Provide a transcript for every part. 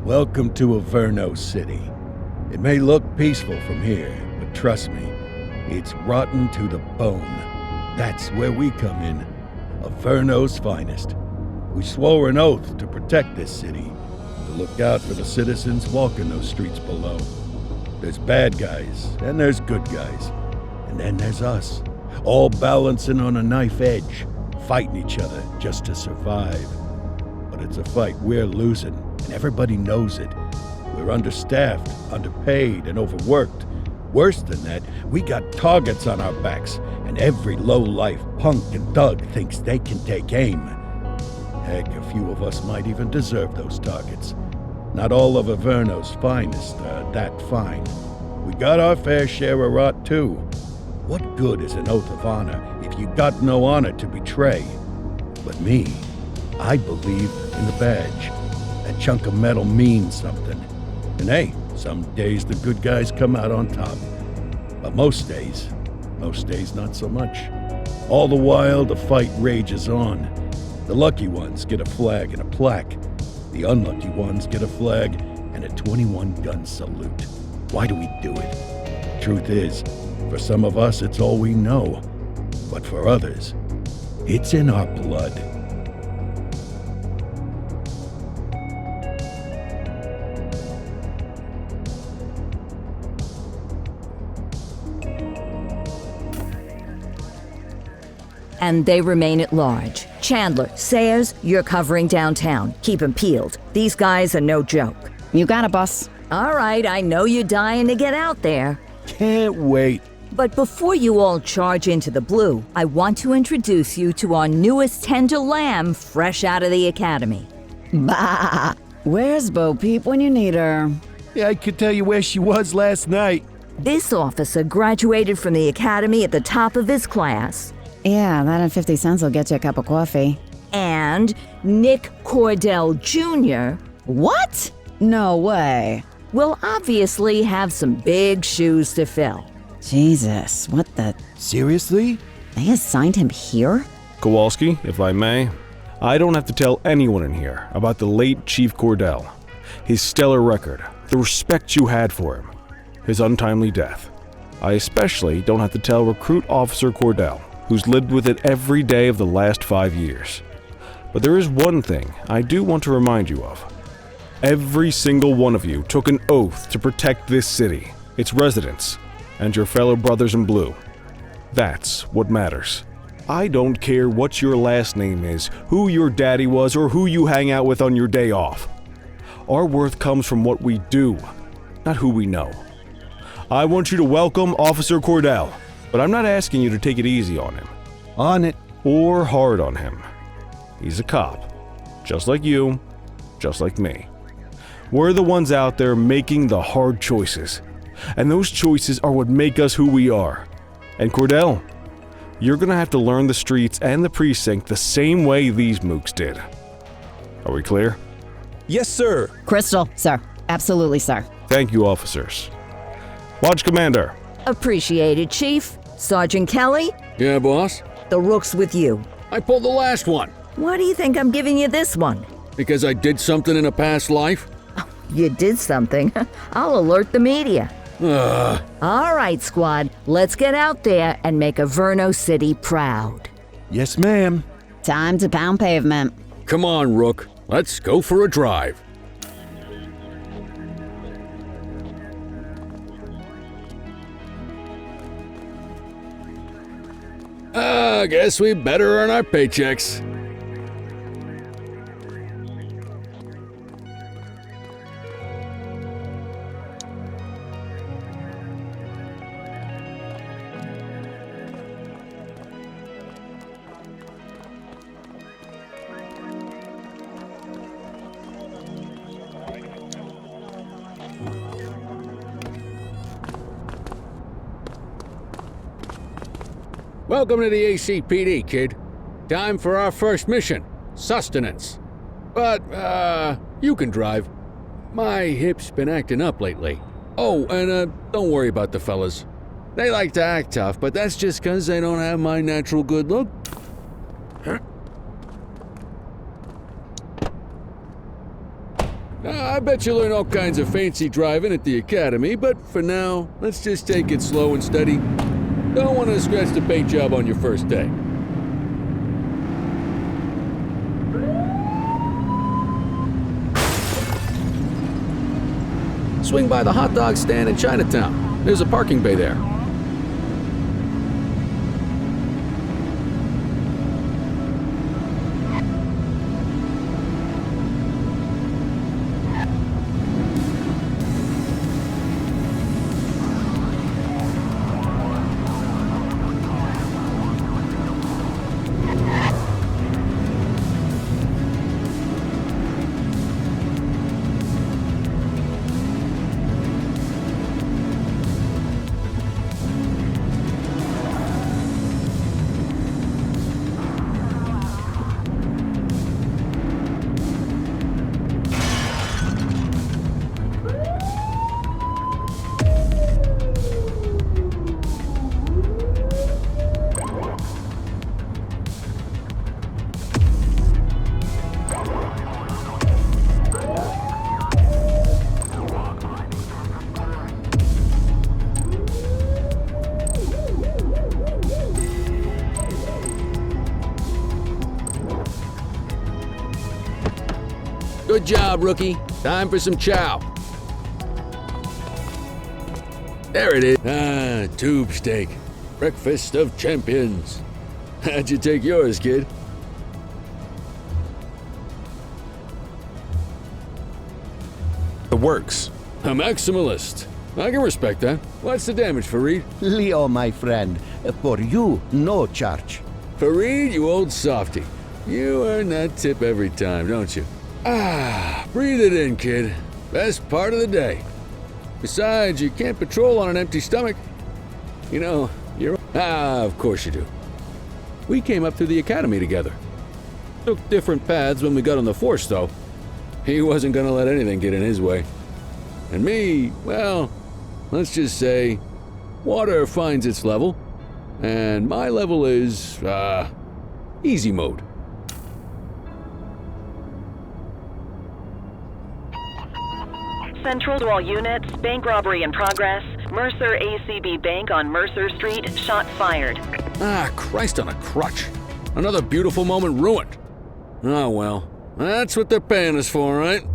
Welcome to Averno City. It may look peaceful from here, but trust me, it's rotten to the bone. That's where we come in. Averno's finest. We swore an oath to protect this city, to look out for the citizens walking those streets below. There's bad guys, and there's good guys. And then there's us, all balancing on a knife edge, fighting each other just to survive. But it's a fight we're losing, and everybody knows it. We're understaffed, underpaid, and overworked. Worse than that, we got targets on our backs, and every low-life punk and thug thinks they can take aim. Heck, a few of us might even deserve those targets. Not all of Averno's finest are that fine. We got our fair share of rot, too. What good is an oath of honor if you got no honor to betray? But me, I believe in the badge. That chunk of metal means something. And hey, some days the good guys come out on top. But most days not so much. All the while, the fight rages on. The lucky ones get a flag and a plaque. The unlucky ones get a flag and a 21-gun salute. Why do we do it? Truth is, for some of us, it's all we know. But for others, it's in our blood. And they remain at large. Chandler, Sayers, you're covering downtown. Keep 'em peeled. These guys are no joke. You got it, boss. All right, I know you're dying to get out there. Can't wait. But before you all charge into the blue, I want to introduce you to our newest tender lamb fresh out of the academy. Bah! Where's Bo Peep when you need her? Yeah, I could tell you where she was last night. This officer graduated from the academy at the top of his class. Yeah, that and 50 cents will get you a cup of coffee. And Nick Cordell Jr. What? No way. will obviously have some big shoes to fill. Jesus, what the... Seriously? They assigned him here? Kowalski, if I may, I don't have to tell anyone in here about the late Chief Cordell, his stellar record, the respect you had for him, his untimely death. I especially don't have to tell Recruit Officer Cordell, who's lived with it every day of the last 5 years. But there is one thing I do want to remind you of. Every single one of you took an oath to protect this city, its residents, and your fellow brothers in blue. That's what matters. I don't care what your last name is, who your daddy was, or who you hang out with on your day off. Our worth comes from what we do, not who we know. I want you to welcome Officer Cordell, but I'm not asking you to take it easy on him. On it. Or hard on him. He's a cop, just like you, just like me. We're the ones out there making the hard choices, and those choices are what make us who we are. And Cordell, you're gonna have to learn the streets and the precinct the same way these mooks did. Are we clear? Yes, sir. Crystal, sir. Absolutely, sir. Thank you, officers. Lodge Commander. Appreciated, Chief. Sergeant Kelly, Yeah, boss? the rook's with you. I pulled the last one. Why do you think I'm giving you this one? Because I did something in a past life? You did something. I'll alert the media. Ugh. All right, squad. Let's get out there and make Averno City proud. Yes, ma'am. Time to pound pavement. Come on, Rook. Let's go for a drive. I guess we better earn our paychecks. Welcome to the ACPD, kid. Time for our first mission, sustenance. But, you can drive. My hip's been acting up lately. Oh, and, don't worry about the fellas. They like to act tough, but that's just 'cause they don't have my natural good look. I bet you'll learn all kinds of fancy driving at the academy, but for now, let's just take it slow and steady. Don't want to scratch the paint job on your first day. Swing by the hot dog stand in Chinatown. There's a parking bay there. Good job, rookie. Time for some chow. There it is. Ah, tube steak. Breakfast of champions. How'd you take yours, kid? It works. A maximalist. I can respect that. What's the damage, Fareed? Leo, my friend, for you, no charge. Fareed, you old softy. You earn that tip every time, don't you? Ah, breathe it in, kid. Best part of the day. Besides, you can't patrol on an empty stomach. You know, you're... Ah, of course you do. We came up through the academy together. Took different paths when we got on the force, though. He wasn't gonna let anything get in his way. And me, well, let's just say, water finds its level, and my level is, easy mode. Central to all units, bank robbery in progress. Mercer ACB Bank on Mercer Street, shots fired. Ah, Christ on a crutch. Another beautiful moment ruined. Oh well, that's what they're paying us for, right?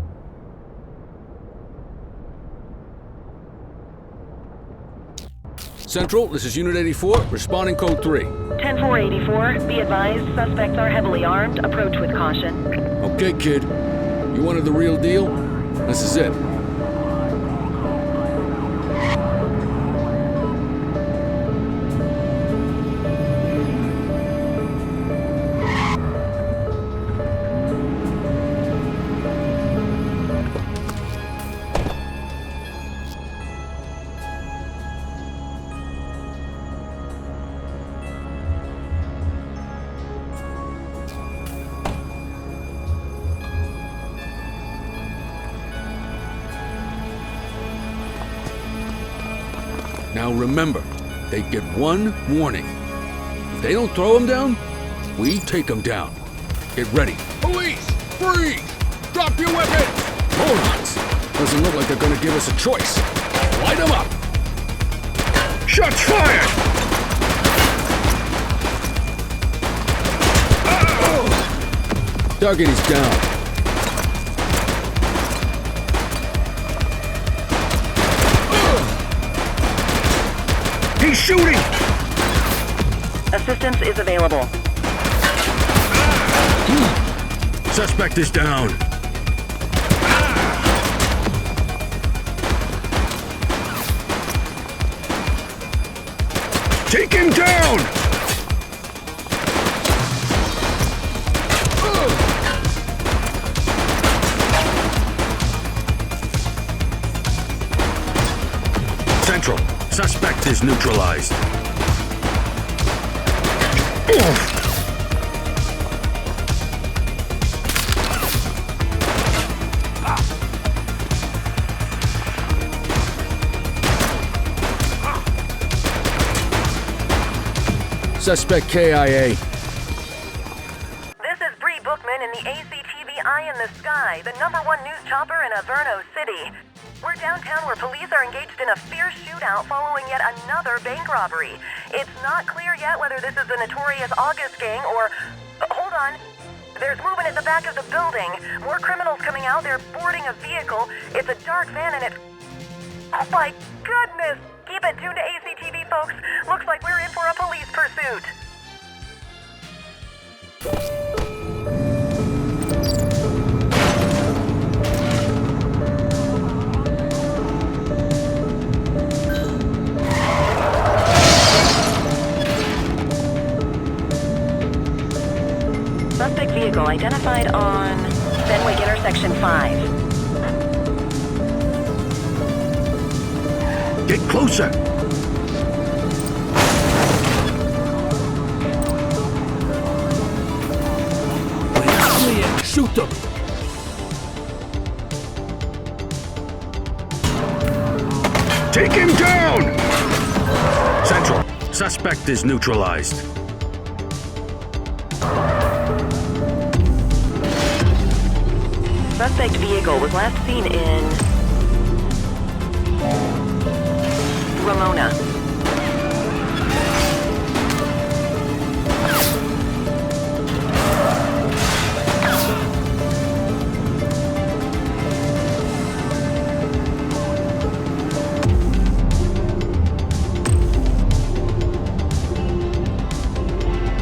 Central, this is Unit 84, responding code 3. 10-484, be advised, suspects are heavily armed. Approach with caution. Okay, kid. You wanted the real deal? This is it. Now remember, they get one warning. If they don't throw them down, we take them down. Get ready. Police! Freeze! Drop your weapons! Morons! Doesn't look like they're gonna give us a choice. Light them up! Shots fired! Target is down. He's shooting! Assistance is available. Suspect is down. Take him down! Central, suspect is neutralized. Suspect KIA. This is Bree Bookman in the ACTV in the sky, the #1 news chopper in Averno City. We're downtown where police are engaged in a fierce shootout following yet another bank robbery. It's not clear yet whether this is the notorious August gang or... hold on. There's movement at the back of the building. More criminals coming out. They're boarding a vehicle. It's a dark van and it's... oh my goodness! Keep it tuned to ACPD, folks. Looks like we're in for a police pursuit. Suspect vehicle identified on Fenwick Intersection 5. Get closer! Shoot them! Take him down! Central, suspect is neutralized. Suspect vehicle was last seen in Ramona.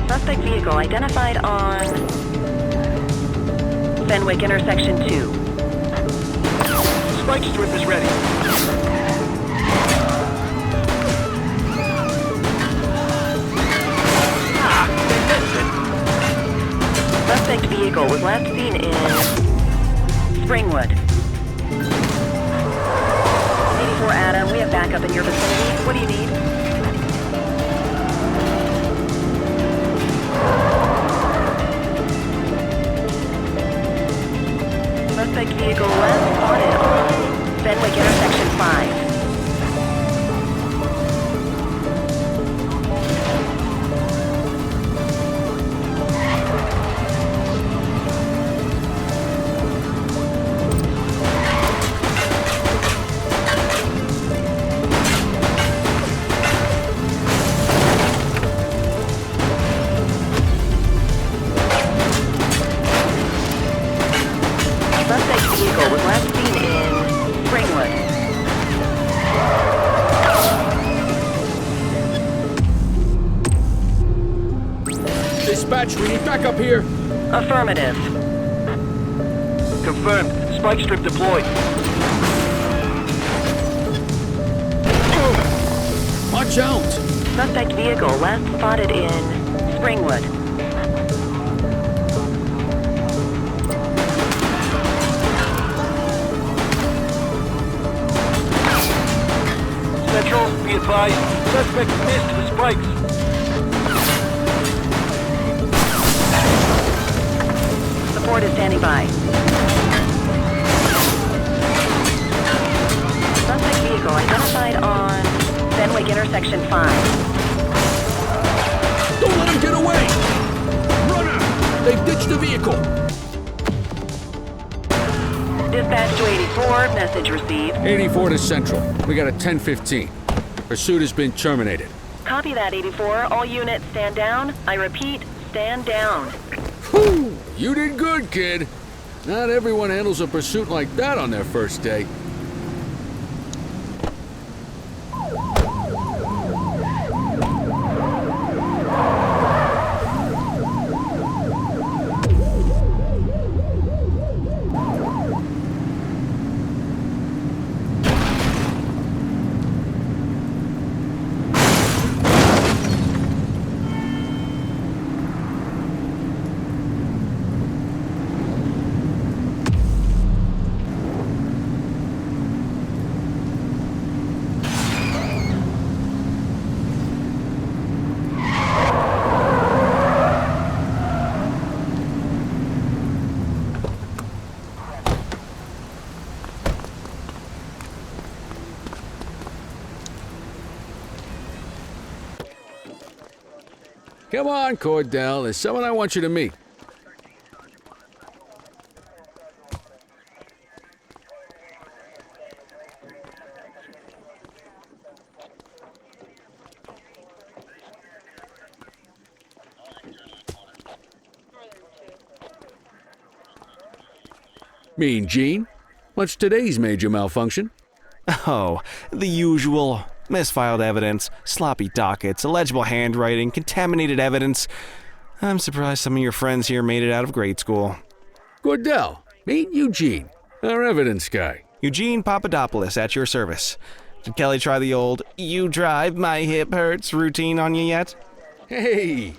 Suspect vehicle identified on Fenwick Intersection 2. Spike strip is ready. Suspect vehicle was last seen in Springwood. 84 Adam, we have backup in your vicinity. What do you need? Suspect vehicle last spotted on Fenwick Intersection 5. Dispatch, we need backup here. Affirmative. Confirmed. Spike strip deployed. Watch out! Suspect vehicle last spotted in Springwood. Central, be advised. Suspect missed the spikes. Support is standing by. Suspect vehicle identified on Fenwick Intersection 5. Don't let him get away! Runner! They've ditched the vehicle! Dispatch to 84, message received. 84 to Central. We got a 10:15. Pursuit has been terminated. Copy that, 84. All units stand down. I repeat, stand down. Whew! You did good, kid. Not everyone handles a pursuit like that on their first day. Come on, Cordell. There's someone I want you to meet. Mean Gene? What's today's major malfunction? Oh, the usual. Misfiled evidence, sloppy dockets, illegible handwriting, contaminated evidence. I'm surprised some of your friends here made it out of grade school. Cordell, meet Eugene, our evidence guy. Eugene Papadopoulos at your service. Did Kelly try the old, "you drive, my hip hurts" routine on you yet? Hey!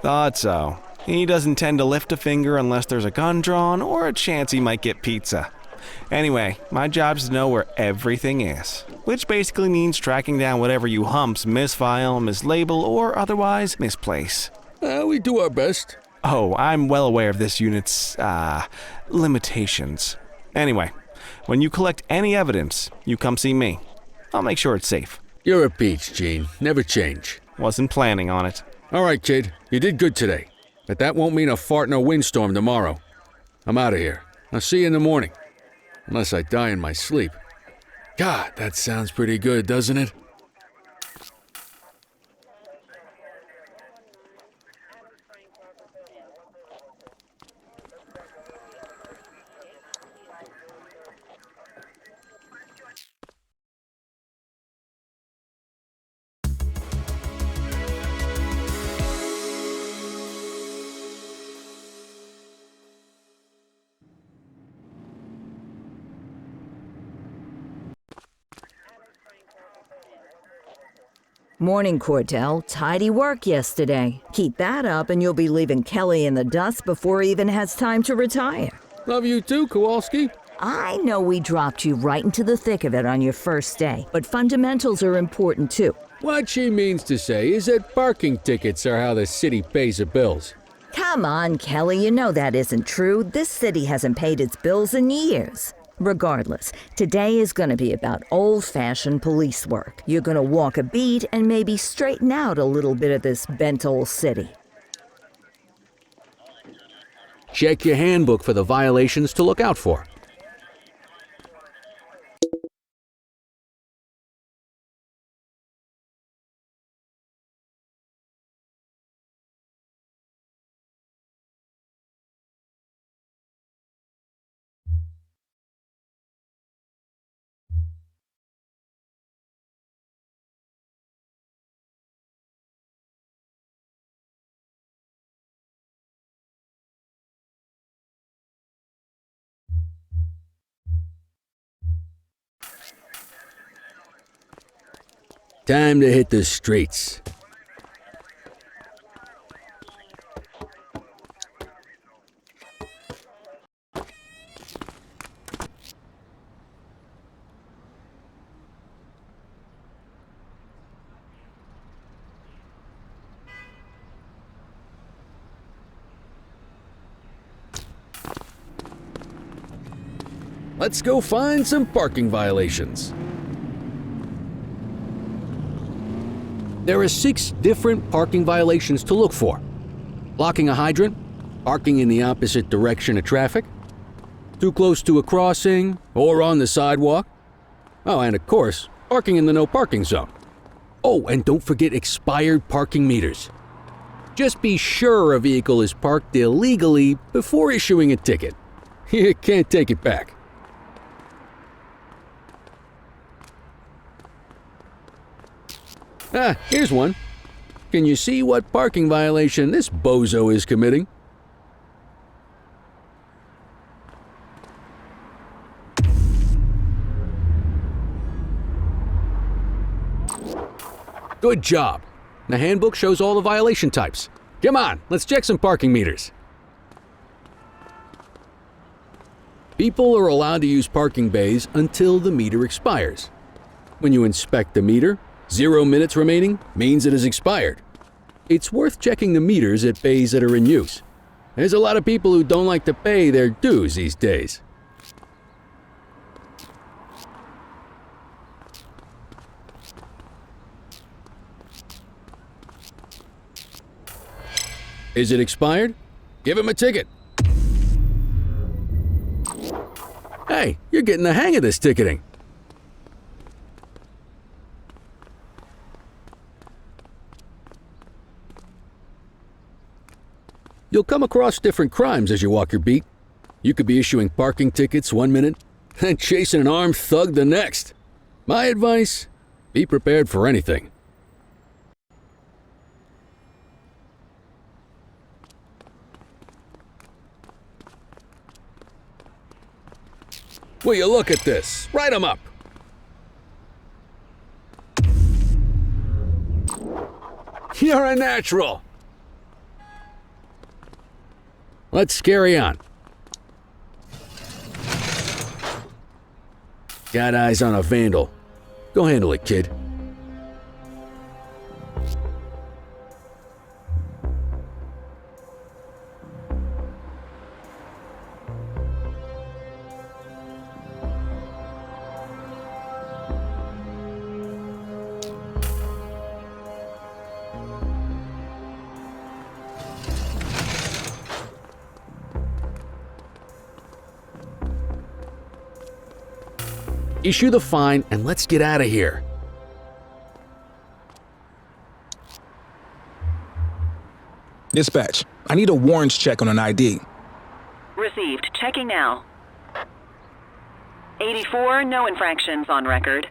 Thought so. He doesn't tend to lift a finger unless there's a gun drawn or a chance he might get pizza. Anyway, my job's to know where everything is, which basically means tracking down whatever you humps misfile, mislabel, or otherwise misplace. We do our best. Oh, I'm well aware of this unit's, limitations. Anyway, when you collect any evidence, you come see me. I'll make sure it's safe. You're a peach, Gene. Never change. Wasn't planning on it. All right, kid. You did good today. But that won't mean a fart in a windstorm tomorrow. I'm out of here. I'll see you in the morning. Unless I die in my sleep. God, that sounds pretty good, doesn't it? Morning, Cordell. Tidy work yesterday. Keep that up and you'll be leaving Kelly in the dust before he even has time to retire. Love you too, Kowalski. I know we dropped you right into the thick of it on your first day, but fundamentals are important too. What she means to say is that parking tickets are how the city pays the bills. Come on, Kelly, you know that isn't true. This city hasn't paid its bills in years. Regardless, today is going to be about old-fashioned police work. You're going to walk a beat and maybe straighten out a little bit of this bent old city. Check your handbook for the violations to look out for. Time to hit the streets. Let's go find some parking violations. There are 6 different parking violations to look for. Blocking a hydrant, parking in the opposite direction of traffic, too close to a crossing or on the sidewalk. Oh, and of course, parking in the no parking zone. Oh, and don't forget expired parking meters. Just be sure a vehicle is parked illegally before issuing a ticket. You can't take it back. Ah, here's one. Can you see what parking violation this bozo is committing? Good job. The handbook shows all the violation types. Come on, let's check some parking meters. People are allowed to use parking bays until the meter expires. When you inspect the meter, 0 minutes remaining means it has expired. It's worth checking the meters at bays that are in use. There's a lot of people who don't like to pay their dues these days. Is it expired? Give him a ticket. Hey, you're getting the hang of this ticketing. You'll come across different crimes as you walk your beat. You could be issuing parking tickets one minute and chasing an armed thug the next. My advice, be prepared for anything. Will you look at this? Write 'em up. You're a natural. Let's carry on. Got eyes on a vandal. Go handle it, kid. Issue the fine and let's get out of here. Dispatch, I need a warrants check on an ID. Received. Checking now. 84, no infractions on record.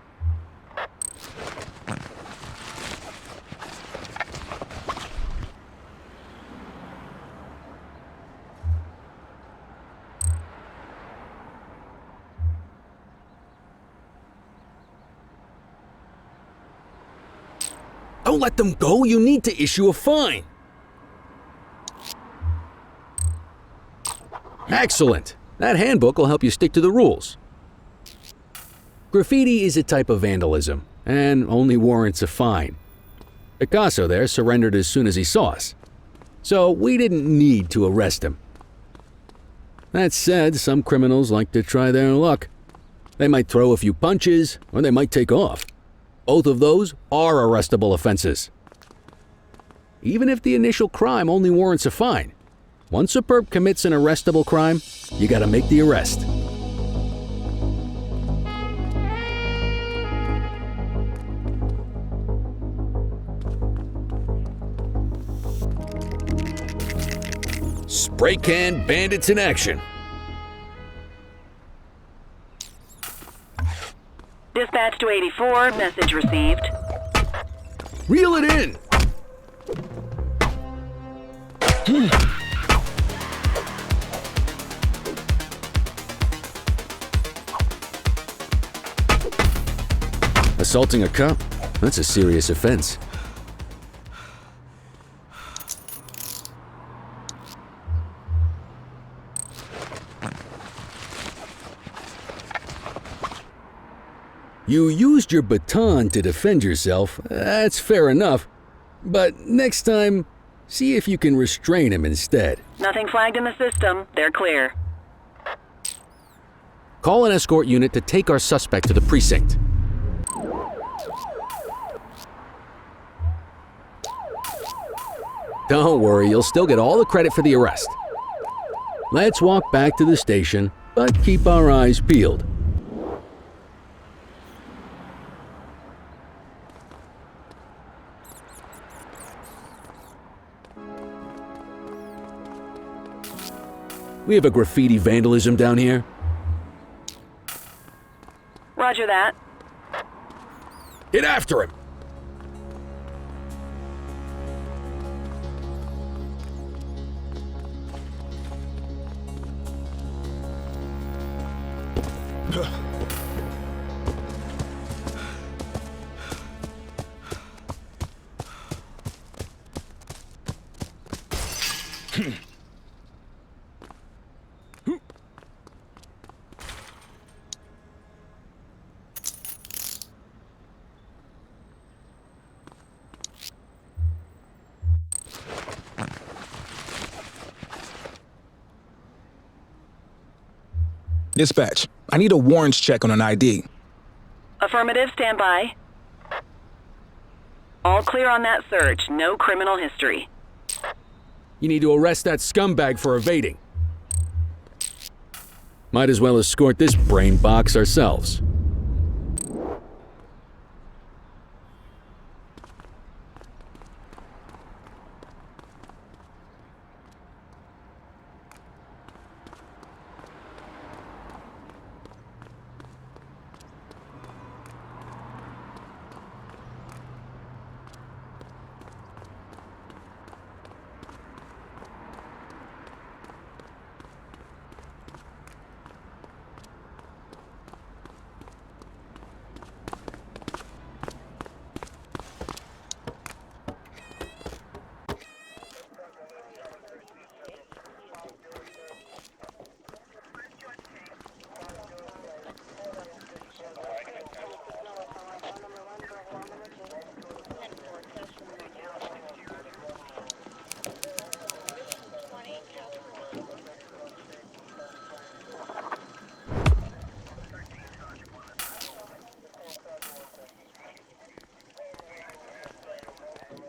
Don't let them go. You need to issue a fine. Excellent. That handbook will help you stick to the rules. Graffiti is a type of vandalism and only warrants a fine. Picasso there surrendered as soon as he saw us, so we didn't need to arrest him. That said, some criminals like to try their luck. They might throw a few punches or they might take off. Both of those are arrestable offenses. Even if the initial crime only warrants a fine, once a perp commits an arrestable crime, you gotta make the arrest. Spray can bandits in action. Dispatch to 84, message received. Reel it in! Assaulting a cop? That's a serious offense. You used your baton to defend yourself. That's fair enough. But next time, see if you can restrain him instead. Nothing flagged in the system. They're clear. Call an escort unit to take our suspect to the precinct. Don't worry, you'll still get all the credit for the arrest. Let's walk back to the station, but keep our eyes peeled. We have a graffiti vandalism down here. Roger that. Get after him! Dispatch, I need a warrants check on an ID. Affirmative, stand by. All clear on that search. No criminal history. You need to arrest that scumbag for evading. Might as well escort this brain box ourselves.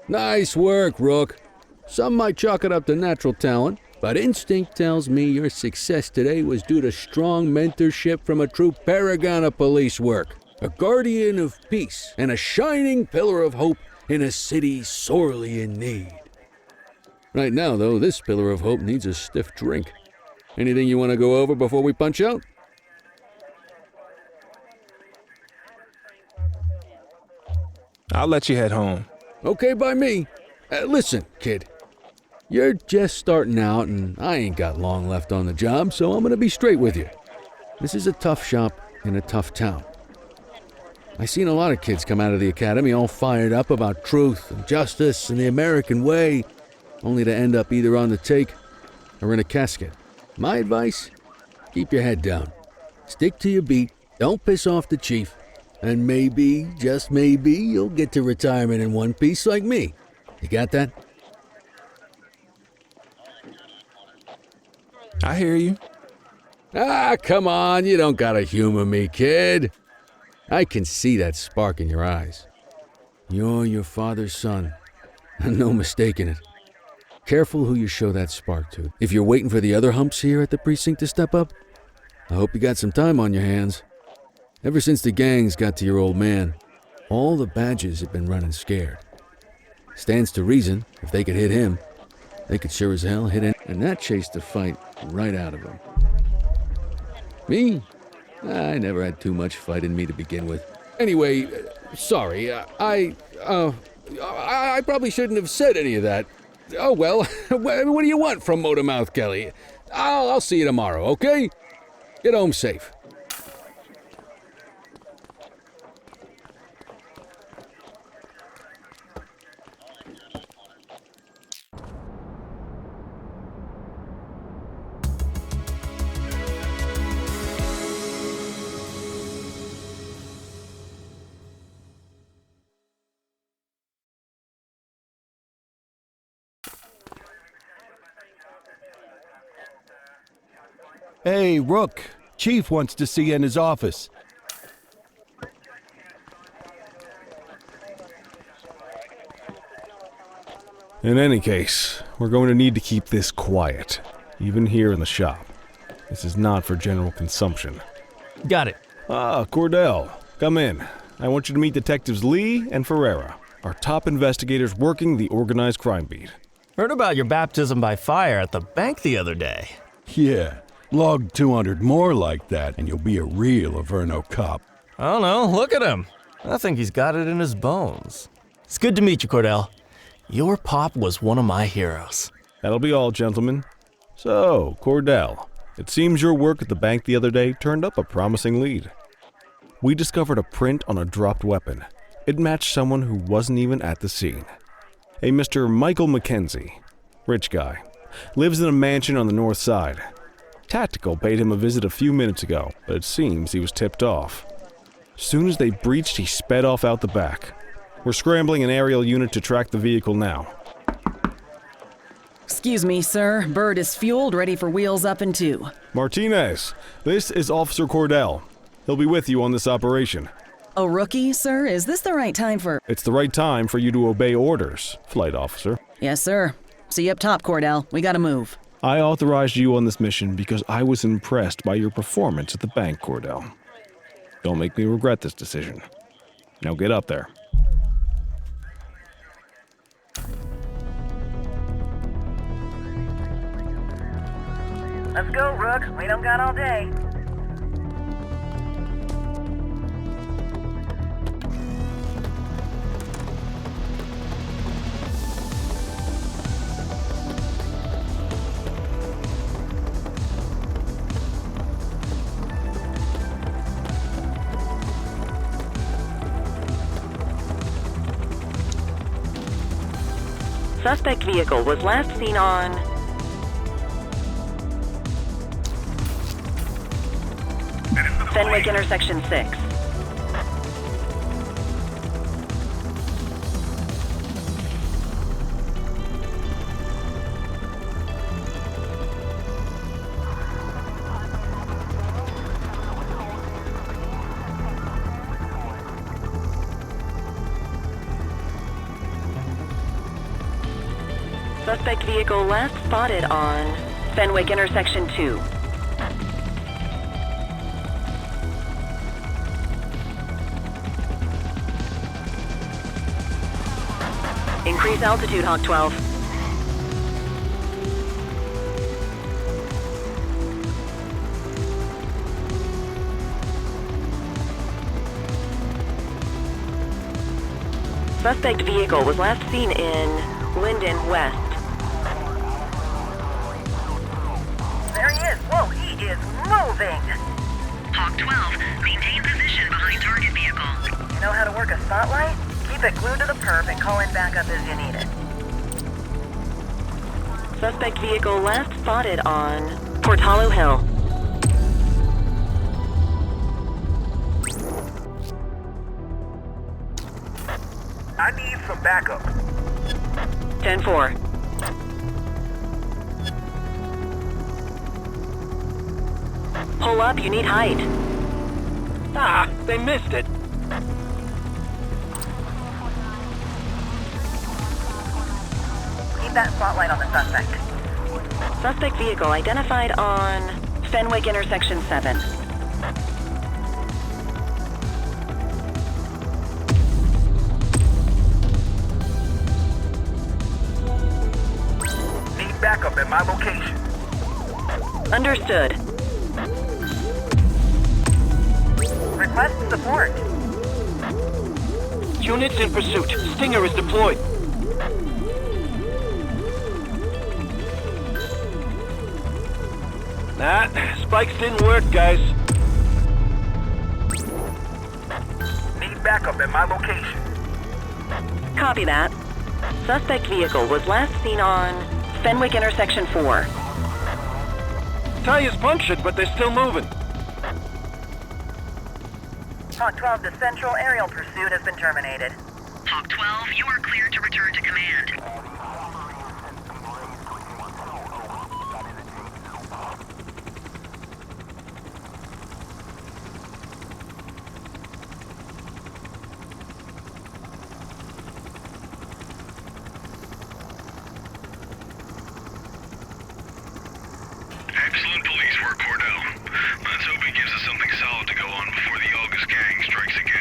Nice work, Rook. Some might chalk it up to natural talent, but instinct tells me your success today was due to strong mentorship from a true paragon of police work, a guardian of peace, and a shining pillar of hope in a city sorely in need. Right now, though, this pillar of hope needs a stiff drink. Anything you want to go over before we punch out? I'll let you head home. Okay by me. Listen, kid. You're just starting out, and I ain't got long left on the job, so I'm gonna be straight with you. This is a tough shop in a tough town. I seen a lot of kids come out of the academy all fired up about truth and justice and the American way, only to end up either on the take or in a casket. My advice? Keep your head down. Stick to your beat, don't piss off the chief, and maybe, just maybe, you'll get to retirement in one piece like me. You got that? I hear you. Ah, come on, you don't gotta humor me, kid. I can see that spark in your eyes. You're your father's son, and no mistaking it. Careful who you show that spark to. If you're waiting for the other humps here at the precinct to step up, I hope you got some time on your hands. Ever since the gangs got to your old man, all the badges have been running scared. Stands to reason, if they could hit him, they could sure as hell hit him, and that chased the fight right out of him. Me? I never had too much fight in me to begin with. Anyway, sorry, I probably shouldn't have said any of that. Oh well, what do you want from Motormouth Kelly? I'll see you tomorrow, okay? Get home safe. Hey, Rook. Chief wants to see you in his office. In any case, we're going to need to keep this quiet, even here in the shop. This is not for general consumption. Got it. Ah, Cordell, come in. I want you to meet Detectives Lee and Ferreira, our top investigators working the organized crime beat. Heard about your baptism by fire at the bank the other day. Yeah, log 200 more like that and you'll be a real Averno cop. I don't know, look at him. I think he's got it in his bones. It's good to meet you, Cordell. Your pop was one of my heroes. That'll be all, gentlemen. So, Cordell, it seems your work at the bank the other day turned up a promising lead. We discovered a print on a dropped weapon. It matched someone who wasn't even at the scene. A Mr. Michael McKenzie, rich guy, lives in a mansion on the north side. Tactical paid him a visit a few minutes ago, but it seems he was tipped off. Soon as they breached, he sped off out the back. We're scrambling an aerial unit to track the vehicle now. Excuse me, sir. Bird is fueled, ready for wheels up in 2. Martinez, this is Officer Cordell. He'll be with you on this operation. A rookie, sir? Is this the right time for... It's the right time for you to obey orders, Flight Officer. Yes, sir. See you up top, Cordell. We gotta move. I authorized you on this mission because I was impressed by your performance at the bank, Cordell. Don't make me regret this decision. Now get up there. Let's go, Rook. We don't got all day. Suspect vehicle was last seen on Fenwick intersection 6. Suspect vehicle last spotted on Fenwick intersection 2. Increase altitude, Hawk 12. Suspect vehicle was last seen in Linden West. There he is. Whoa, he is moving. Hawk 12, maintain position behind target vehicle. You know how to work a spotlight? Keep it glued to the perp and call in backup as you need it. Suspect vehicle last spotted on Portalo Hill. I need some backup. 10-4. Pull up, you need height. Ah, they missed it. Keep that spotlight on the suspect. Suspect vehicle identified on Fenwick intersection 7. Need backup at my location. Understood. Request support. Units in pursuit. Stinger is deployed. Nah, spikes didn't work, guys. Need backup at my location. Copy that. Suspect vehicle was last seen on Fenwick intersection 4. Tires punctured, but they're still moving. Hawk 12, the central aerial pursuit has been terminated. Hawk 12, you are cleared to return to command. Excellent police work, Cordell. Let's hope he gives us something solid to go on before the August gang strikes again.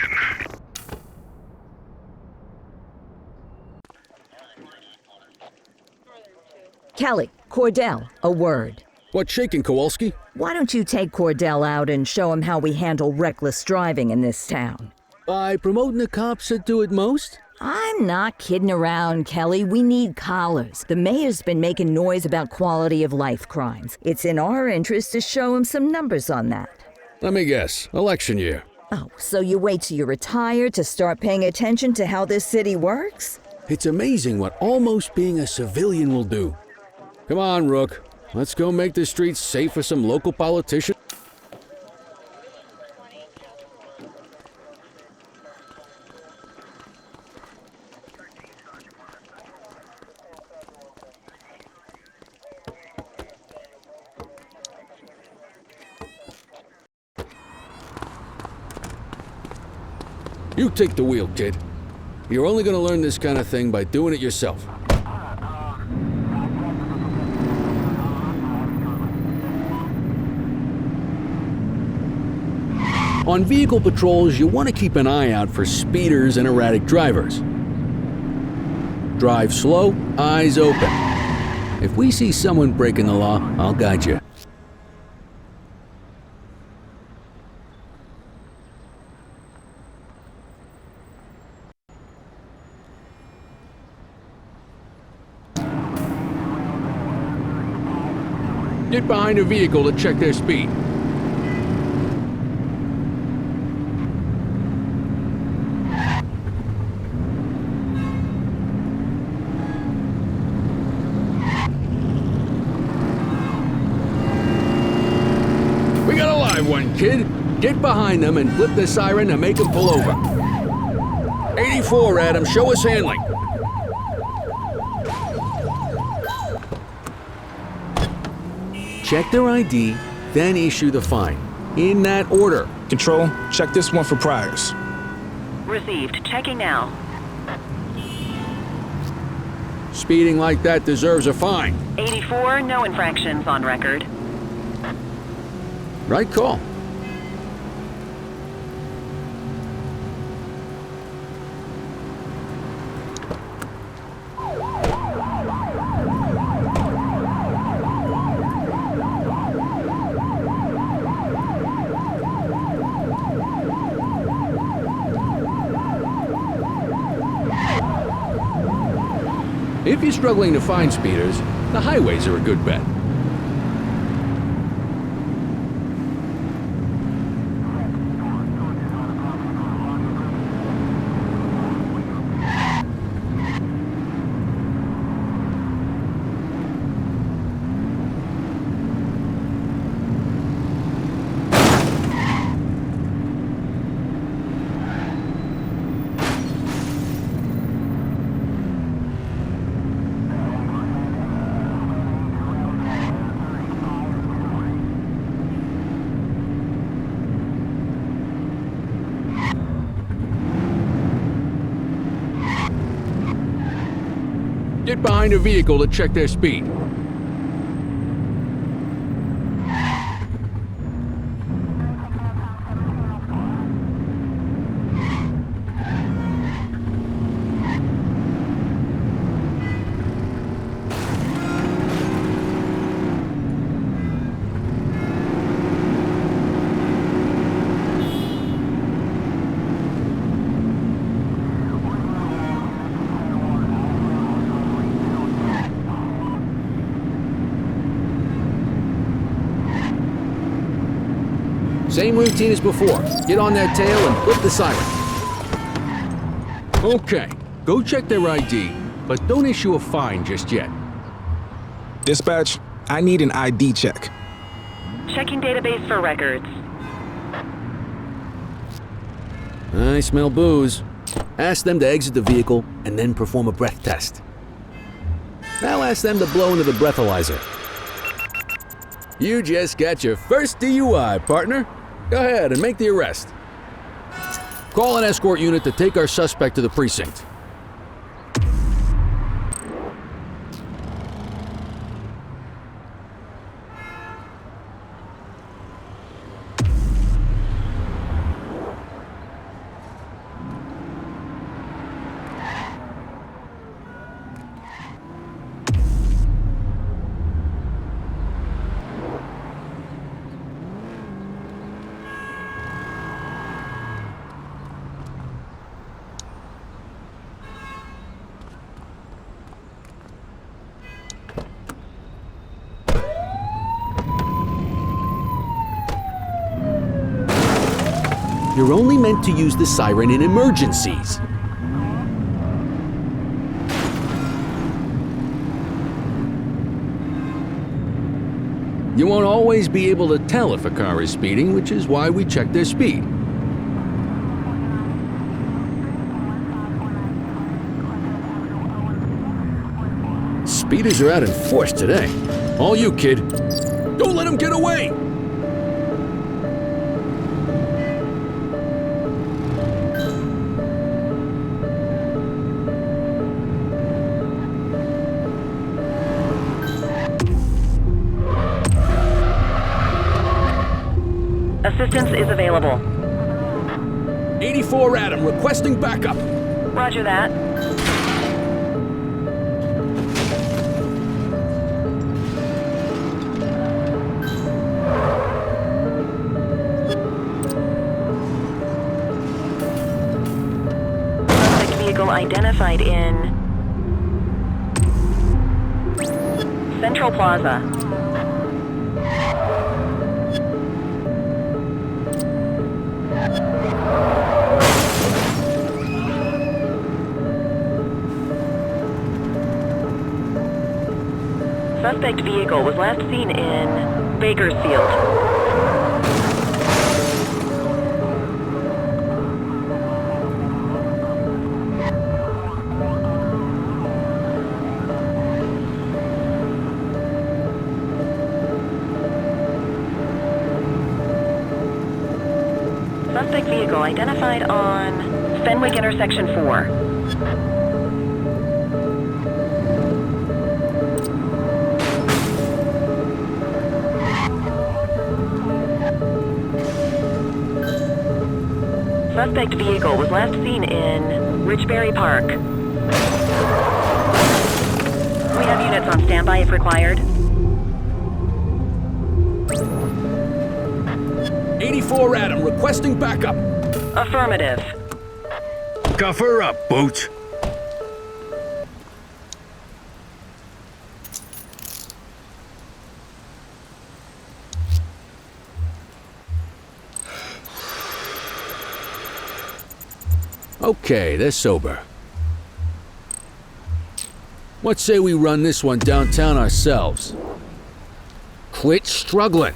Kelly, Cordell, a word. What's shaking, Kowalski? Why don't you take Cordell out and show him how we handle reckless driving in this town? By promoting the cops that do it most? I'm not kidding around, Kelly. We need collars. The mayor's been making noise about quality of life crimes. It's in our interest to show him some numbers on that. Let me guess. Election year. Oh, so you wait till you retire to start paying attention to how this city works? It's amazing what almost being a civilian will do. Come on, Rook. Let's go make the streets safe for some local politicians. You take the wheel, kid. You're only gonna learn this kind of thing by doing it yourself. On vehicle patrols, you want to keep an eye out for speeders and erratic drivers. Drive slow, eyes open. If we see someone breaking the law, I'll guide you. Get behind a vehicle to check their speed. We got a live one, kid. Get behind them and flip the siren to make them pull over. 84, Adam. Show us handling. Check their ID, then issue the fine. In that order. Control, check this one for priors. Received. Checking now. Speeding like that deserves a fine. 84, no infractions on record. Right call. If you're struggling to find speeders, the highways are a good bet. Get behind a vehicle to check their speed. Same routine as before. Get on their tail and flip the siren. Okay, go check their ID, but don't issue a fine just yet. Dispatch, I need an ID check. Checking database for records. I smell booze. Ask them to exit the vehicle and then perform a breath test. I'll ask them to blow into the breathalyzer. You just got your first DUI, partner. Go ahead and make the arrest. Call an escort unit to take our suspect to the precinct. You're only meant to use the siren in emergencies. You won't always be able to tell if a car is speeding, which is why we check their speed. Speeders are out in force today. All you, kid. Don't let them get away! Assistance is available. 84 Adam, requesting backup. Roger that. Suspect vehicle identified in Central Plaza. Suspect vehicle was last seen in Bakersfield. Suspect vehicle identified on Fenwick intersection 4. Suspect vehicle was last seen in Richbury Park. We have units on standby if required. 84 Adam, requesting backup. Affirmative. Cuff her up, Boots. Okay, they're sober. What say we run this one downtown ourselves? Quit struggling.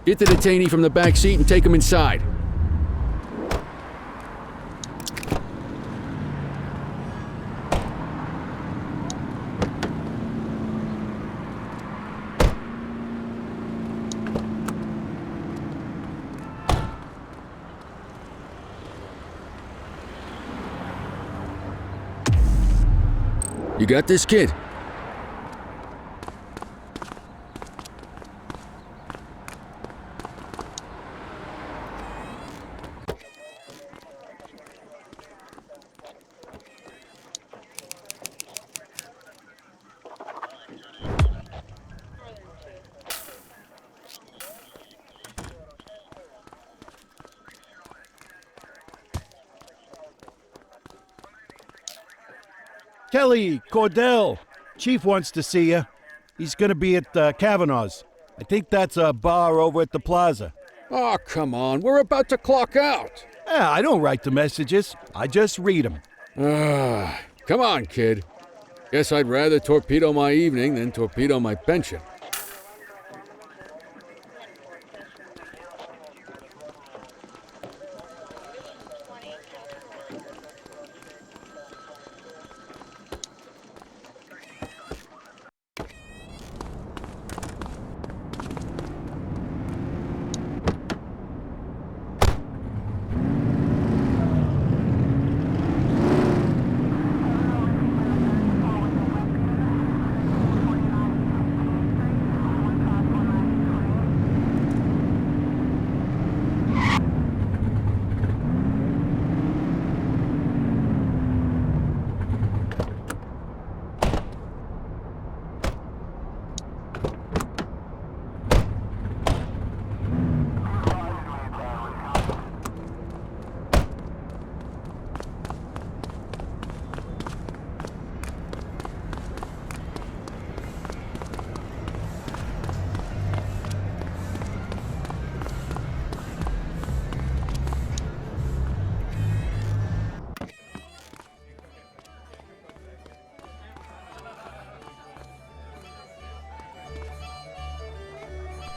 Get the detainee from the back seat and take him inside. You got this, kid? Kelly, Cordell. Chief wants to see you. He's gonna be at Kavanaugh's. I think that's a bar over at the plaza. Oh, come on. We're about to clock out. Yeah, I don't write the messages. I just read them. Come on, kid. Guess I'd rather torpedo my evening than torpedo my pension.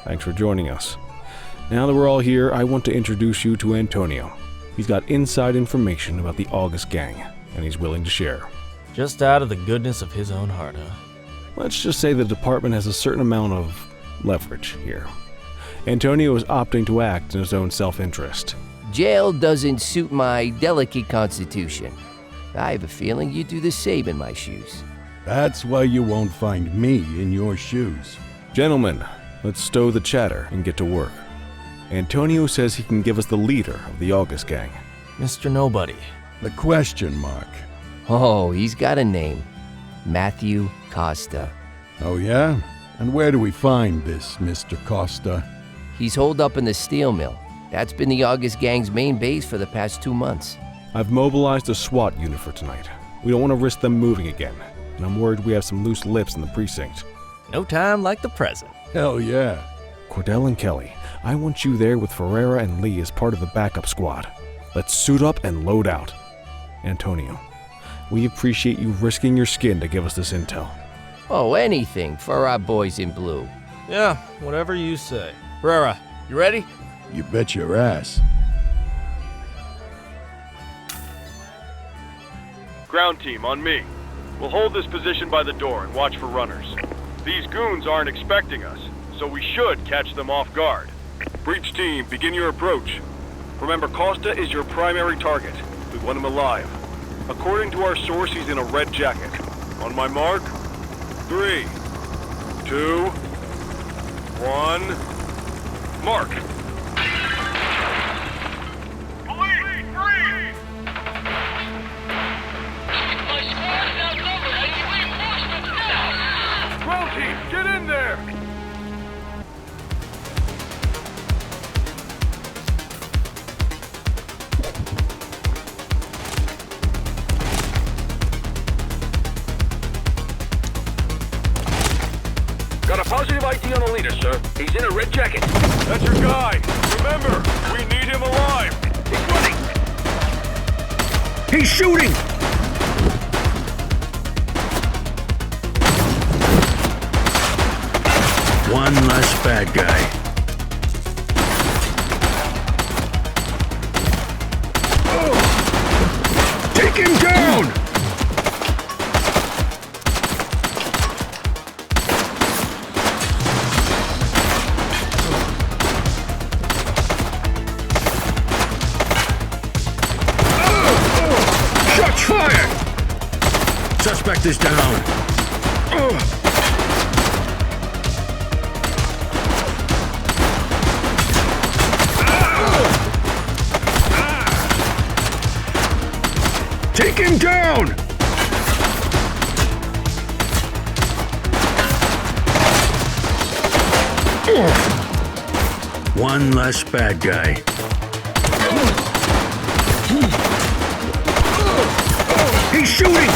Thanks for joining us. Now that we're all here, I want to introduce you to Antonio. He's got inside information about the August gang, and he's willing to share. Just out of the goodness of his own heart, huh? Let's just say the department has a certain amount of leverage here. Antonio is opting to act in his own self-interest. Jail doesn't suit my delicate constitution. I have a feeling you'd do the same in my shoes. That's why you won't find me in your shoes. Gentlemen, let's stow the chatter and get to work. Antonio says he can give us the leader of the August gang. Mr. Nobody. The question mark. Oh, he's got a name. Matthew Costa. Oh yeah? And where do we find this Mr. Costa? He's holed up in the steel mill. That's been the August gang's main base for the past 2 months. I've mobilized a SWAT unit for tonight. We don't want to risk them moving again, and I'm worried we have some loose lips in the precinct. No time like the present. Hell yeah. Cordell and Kelly, I want you there with Ferreira and Lee as part of the backup squad. Let's suit up and load out. Antonio. We appreciate you risking your skin to give us this intel. Oh, anything for our boys in blue. Yeah, whatever you say. Herrera, you ready? You bet your ass. Ground team, on me. We'll hold this position by the door and watch for runners. These goons aren't expecting us, so we should catch them off guard. Breach team, begin your approach. Remember, Costa is your primary target. We want him alive. According to our source, he's in a red jacket. On my mark, 3, 2, 1, mark! Police, freeze! My squad's outnumbered. I need reinforcements now! Ground team, get in there! Got a positive ID on the leader, sir. He's in a red jacket. That's your guy. Remember, we need him alive. He's running. He's shooting! One less bad guy. Oh. Take him down! Shots fired! Suspect is down. Take him down! One less bad guy. He's shooting!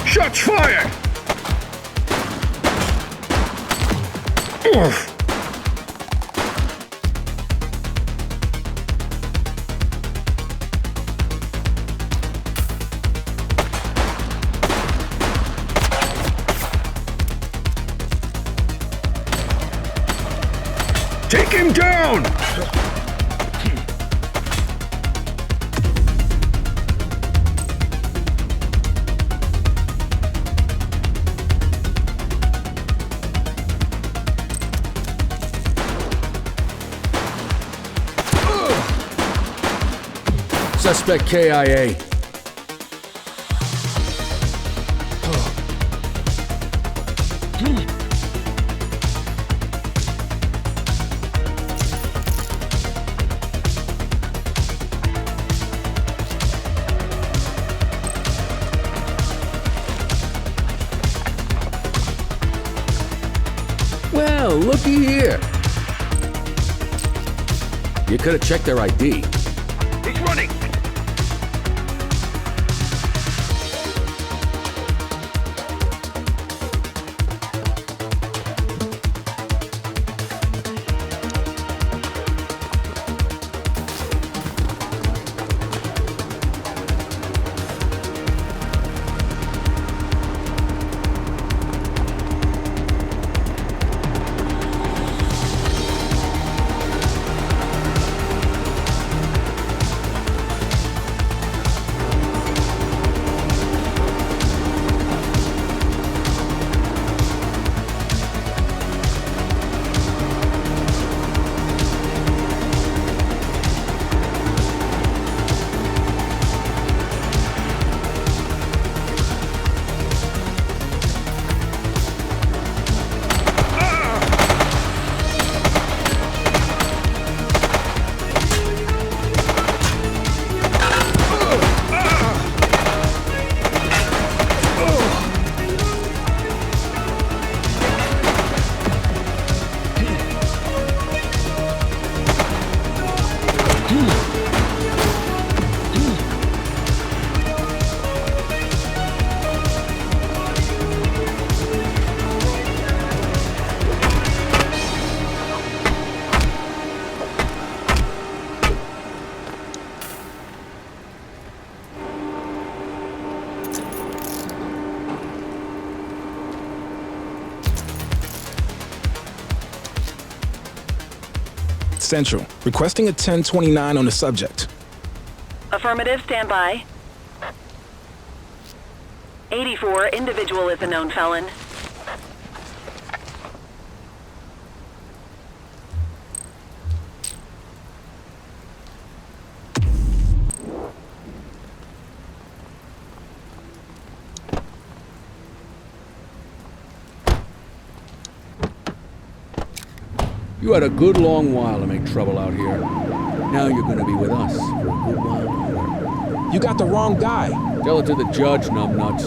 Shots fired! Oof. Take him down! Suspect KIA. Well, looky here. You could have checked their ID. He's running. Central, requesting a 1029 on the subject. Affirmative, stand by. 84, individual is a known felon. You had a good long while to make trouble out here. Now you're gonna be with us for a good while longer. You got the wrong guy. Tell it to the judge, numbnuts.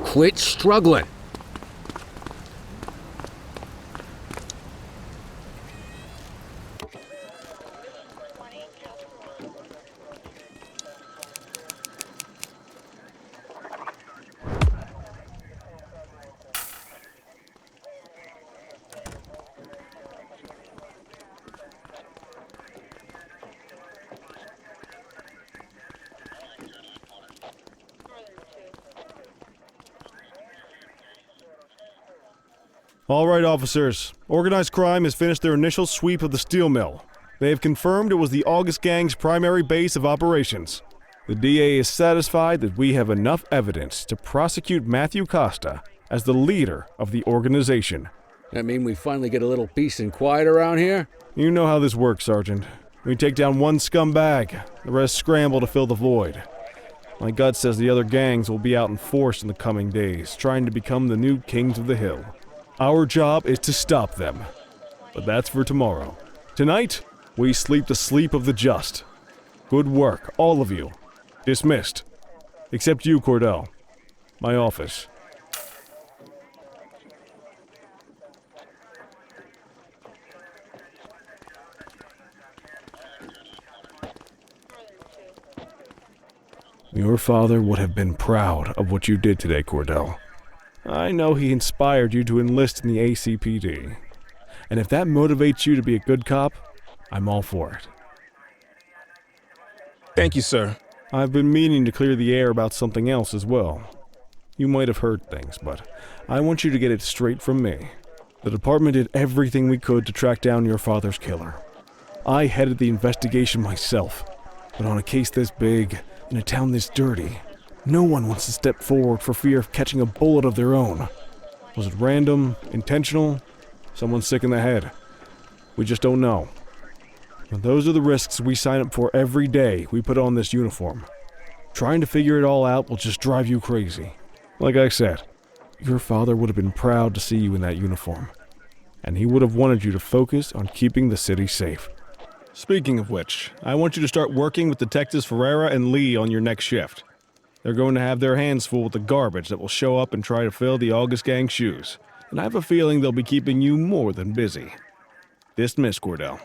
Quit struggling. All right, officers. Organized crime has finished their initial sweep of the steel mill. They have confirmed it was the August Gang's primary base of operations. The DA is satisfied that we have enough evidence to prosecute Matthew Costa as the leader of the organization. That mean we finally get a little peace and quiet around here? You know how this works, Sergeant. We take down one scumbag, the rest scramble to fill the void. My gut says the other gangs will be out in force in the coming days, trying to become the new kings of the hill. Our job is to stop them. But that's for tomorrow. Tonight, we sleep the sleep of the just. Good work, all of you. Dismissed. Except you, Cordell. My office. Your father would have been proud of what you did today, Cordell. I know he inspired you to enlist in the ACPD. And if that motivates you to be a good cop, I'm all for it. Thank you, sir. I've been meaning to clear the air about something else as well. You might have heard things, but I want you to get it straight from me. The department did everything we could to track down your father's killer. I headed the investigation myself, but on a case this big, in a town this dirty, no one wants to step forward for fear of catching a bullet of their own. Was it random, intentional, someone sick in the head? We just don't know. And those are the risks we sign up for every day we put on this uniform. Trying to figure it all out will just drive you crazy. Like I said, your father would have been proud to see you in that uniform. And he would have wanted you to focus on keeping the city safe. Speaking of which, I want you to start working with Detectives Ferreira and Lee on your next shift. They're going to have their hands full with the garbage that will show up and try to fill the August Gang's shoes. And I have a feeling they'll be keeping you more than busy. Dismiss, Cordell.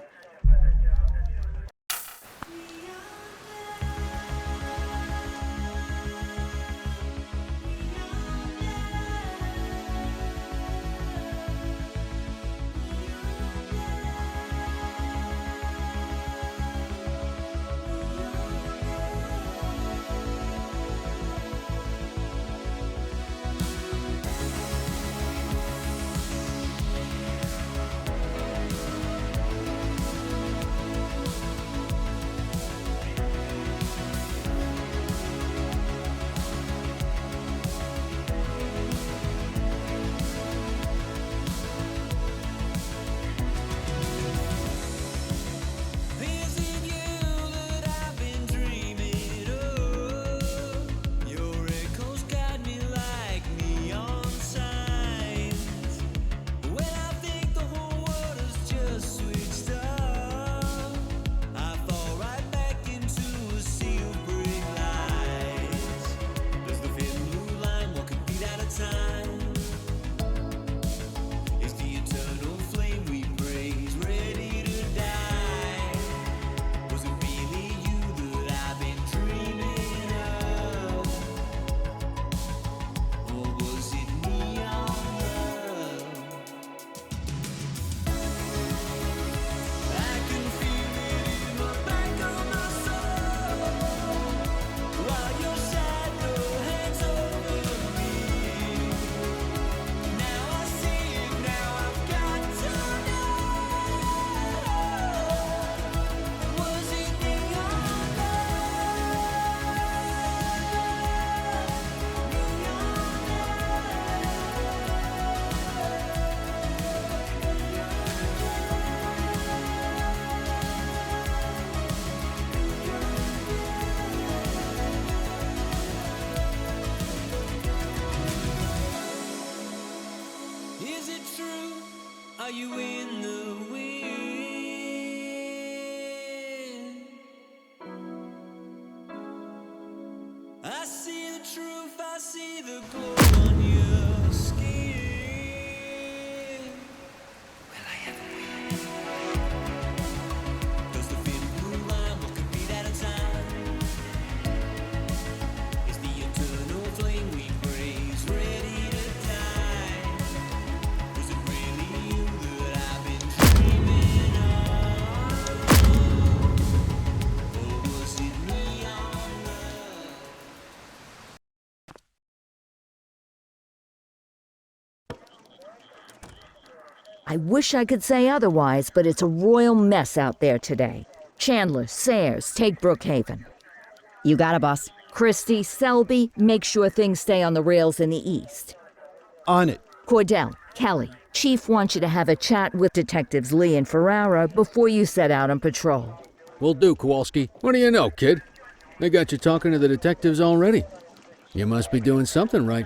is it true? Are you in the wind? I see the truth, I see the glow on your skin. Well, I haven't waited. Does the thin blue line, what could be that a time? Is the eternal flame we praise ready to die? Was it really you that I've been dreaming of? Or was it neon love? I wish I could say otherwise, but it's a royal mess out there today. Chandler, Sayers, take Brookhaven. You got it, boss. Christie, Selby, make sure things stay on the rails in the east. On it. Cordell, Kelly, Chief wants you to have a chat with Detectives Lee and Ferrara before you set out on patrol. Will do, Kowalski. What do you know, kid? They got you talking to the detectives already. You must be doing something right.